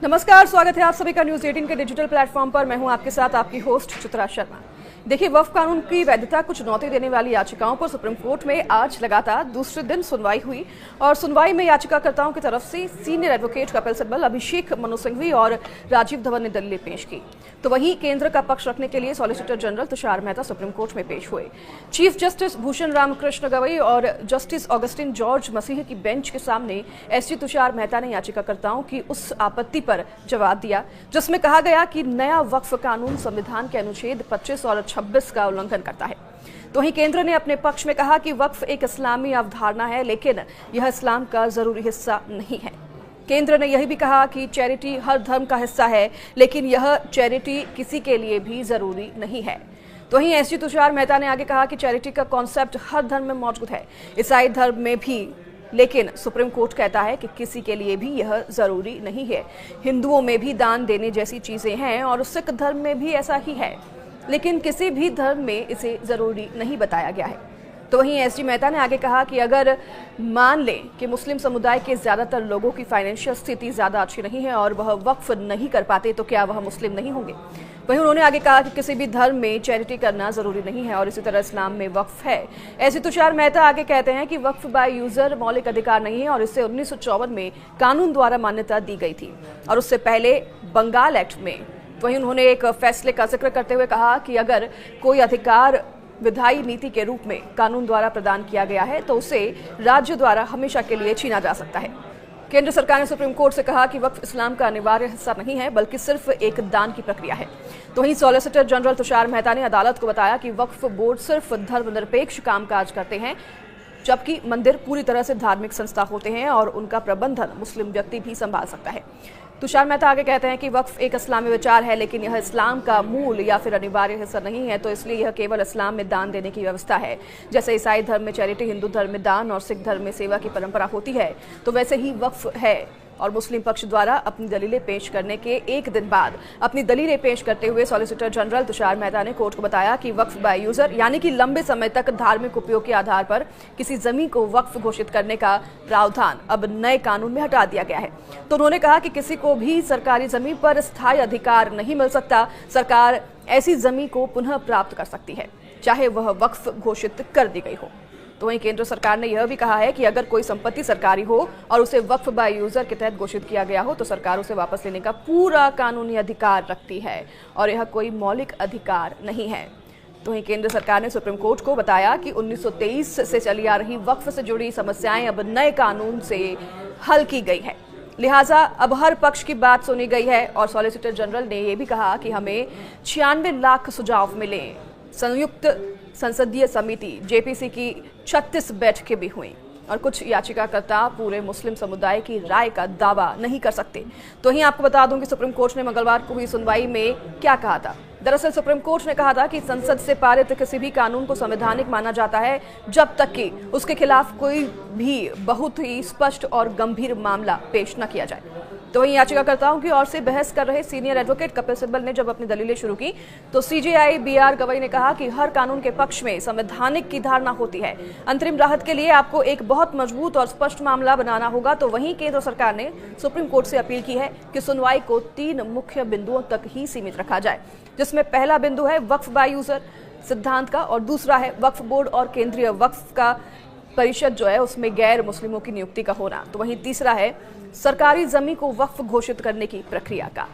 नमस्कार, स्वागत है आप सभी का न्यूज 18 के डिजिटल प्लेटफॉर्म पर। मैं हूं आपके साथ आपकी होस्ट चित्रा शर्मा। देखिए, वक्फ कानून की वैधता को चुनौती देने वाली याचिकाओं पर सुप्रीम कोर्ट में आज लगातार दूसरे दिन सुनवाई हुई और सुनवाई में याचिकाकर्ताओं की तरफ से सीनियर एडवोकेट कपिल सिब्बल, अभिषेक मनु सिंघवी और राजीव धवन ने दलीलें पेश की। तो वहीं केंद्र का पक्ष रखने के लिए solicitor general Tushar Mehta supreme court में पेश हुए। चीफ जस्टिस भूषण रामकृष्ण गवई और जस्टिस ऑगस्टिन जॉर्ज मसीह की बेंच के सामने एसजी तुषार मेहता ने याचिकाकर्ताओं की उस आपत्ति पर जवाब दिया जिसमें कहा गया कि नया वक्फ कानून संविधान के अनुच्छेद 25 और 26 का उल्लंघन करता है। तो वहीं केंद्र ने अपने पक्ष में कहा कि वक्फ एक इस्लामी अवधारणा है, लेकिन यह इस्लाम का जरूरी हिस्सा नहीं है। केंद्र ने यह भी कहा कि चैरिटी हर धर्म का हिस्सा है, लेकिन यह चैरिटी किसी के लिए भी जरूरी नहीं है। तो वहीं एसजी तुषार मेहता ने आगे कहा कि चैरिटी का कॉन्सेप्ट हर धर्म में मौजूद है, ईसाई धर्म में भी, लेकिन सुप्रीम कोर्ट कहता है कि किसी के लिए भी यह जरूरी नहीं है। हिंदुओं में भी दान देने जैसी चीजें हैं और सिख धर्म में भी ऐसा ही है, लेकिन किसी भी धर्म में इसे जरूरी नहीं बताया गया है। तो वहीं एसजी मेहता ने आगे कहा कि अगर मान लें कि मुस्लिम समुदाय के ज्यादातर लोगों की फाइनेंशियल स्थिति ज्यादा अच्छी नहीं है और वह वक्फ नहीं कर पाते, तो क्या वह मुस्लिम नहीं होंगे? वहीं उन्होंने आगे कहा कि किसी भी धर्म में चैरिटी करना जरूरी नहीं है और इसी तरह इस्लाम में वक्फ है। एसजी तुषार मेहता आगे कहते हैं कि वक्फ बाय यूजर मौलिक अधिकार नहीं है और इसे 1954 में कानून द्वारा मान्यता दी गई थी और उससे पहले बंगाल एक्ट में। वहीं उन्होंने एक फैसले का जिक्र करते हुए कहा कि अगर कोई अधिकार विधायी नीति के रूप में कानून द्वारा प्रदान किया गया है तो उसे राज्य द्वारा हमेशा के लिए छीना जा सकता है। केंद्र सरकार ने सुप्रीम कोर्ट से कहा कि वक्फ इस्लाम का अनिवार्य हिस्सा नहीं है, बल्कि सिर्फ एक दान की प्रक्रिया है। तो वहीं सॉलिसिटर जनरल तुषार मेहता ने अदालत को बताया कि वक्फ बोर्ड सिर्फ धर्मनिरपेक्ष कामकाज करते हैं, जबकि मंदिर पूरी तरह से धार्मिक संस्था होते हैं और उनका प्रबंधन मुस्लिम व्यक्ति भी संभाल सकता है। तुषार मेहता आगे कहते हैं कि वक्फ एक इस्लामी विचार है, लेकिन यह इस्लाम का मूल या फिर अनिवार्य हिस्सा नहीं है, तो इसलिए यह केवल इस्लाम में दान देने की व्यवस्था है। जैसे ईसाई धर्म में चैरिटी, हिंदू धर्म में दान और सिख धर्म में सेवा की परंपरा होती है, तो वैसे ही वक्फ है। और मुस्लिम पक्ष द्वारा अपनी दलीलें पेश करने के एक दिन बाद अपनी दलीलें पेश करते हुए सॉलिसिटर जनरल तुषार मेहता ने कोर्ट को बताया कि वक्फ बाय यूजर यानी कि लंबे समय तक धार्मिक उपयोग के आधार पर किसी जमीन को वक्फ घोषित करने का प्रावधान अब नए कानून में हटा दिया गया है। तो उन्होंने कहा कि किसी को भी सरकारी जमीन पर स्थायी अधिकार नहीं मिल सकता। सरकार ऐसी जमीन को पुनः प्राप्त कर सकती है, चाहे वह वक्फ घोषित कर दी गई हो। तो वहीं केंद्र सरकार ने यह भी कहा है कि अगर कोई संपत्ति सरकारी हो और उसे वक्फ बाय यूजर के तहत घोषित किया गया हो तो सरकार उसे वापस लेने का पूरा कानूनी अधिकार रखती है और यह कोई मौलिक अधिकार नहीं है। तो वहीं केंद्र सरकार ने सुप्रीम कोर्ट को बताया कि 1923 से चली आ रही वक्फ से जुड़ी समस्याएं अब नए कानून से हल की गई है, लिहाजा अब हर पक्ष की बात सुनी गई है। और सॉलिसिटर जनरल ने यह भी कहा कि हमें 96 लाख सुझाव मिले। संयुक्त संसदीय समिति जेपीसी की 36 बैठकें भी हुई और कुछ याचिकाकर्ता पूरे मुस्लिम समुदाय की राय का दावा नहीं कर सकते। तो वहीं आपको बता दूं कि सुप्रीम कोर्ट ने मंगलवार को हुई सुनवाई में क्या कहा था। दरअसल सुप्रीम कोर्ट ने कहा था कि संसद से पारित किसी भी कानून को संवैधानिक माना जाता है जब तक कि उसके खिलाफ कोई भी बहुत ही स्पष्ट और गंभीर मामला पेश न किया जाए। तो वहीं याचिकाकर्ताओं की ओर से बहस कर रहे सीनियर एडवोकेट कपिल सिब्बल ने जब अपनी दलीलें शुरू की तो सीजेआई बीआर गवई ने कहा कि हर कानून के पक्ष में संवैधानिक की धारणा होती है। अंतरिम राहत के लिए आपको एक बहुत मजबूत और स्पष्ट मामला बनाना होगा। तो वहीं केंद्र सरकार ने सुप्रीम कोर्ट से अपील की है कि सुनवाई को 3 मुख्य बिंदुओं तक ही सीमित रखा जाए, जिसमें पहला बिंदु है वक्फ बाय यूजर सिद्धांत का और दूसरा है वक्फ बोर्ड और केंद्रीय वक्फ का परिषद जो है उसमें गैर मुस्लिमों की नियुक्ति का होना। तो वहीं तीसरा है सरकारी जमीन को वक्फ घोषित करने की प्रक्रिया का।